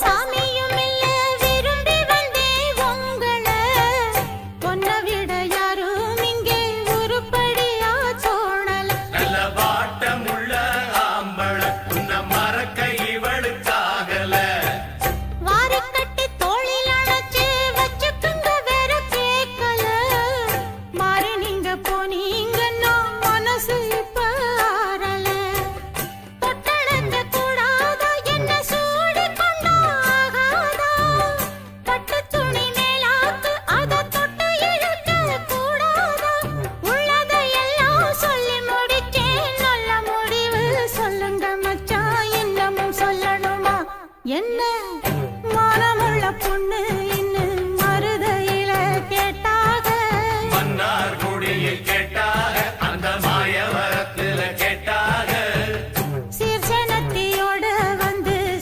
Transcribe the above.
சாமியும் இல்ல விரும்பி வந்தே உங்கள பொன்ன விட யாரும் இங்கே உருப்படியா தோணல நல்ல வாட்டமுள்ள ஆம்பள உன்ன மறக்க இவளுக்காகல வாரி கட்டி தோளில் அணைச்சு வச்சுக்குங்க வேற கேட்கல மாறி நீங்க போனீங்கன்னா மனசு இப்ப ஆறல தொட்டணைக்க கூடாதா என்ன சூடி கொண்டா ஆகாதா பட்டு துணி மேலாக்கு அத தொட்டு இழுக்க கூடாதா உள்ளதை எல்லாம் சொல்லி முடிச்சேன் நல்ல முடிவு சொல்லுங்க மச்சான் இன்னமும் சொல்லணுமா என்ன மானமுள்ள பொண்ணு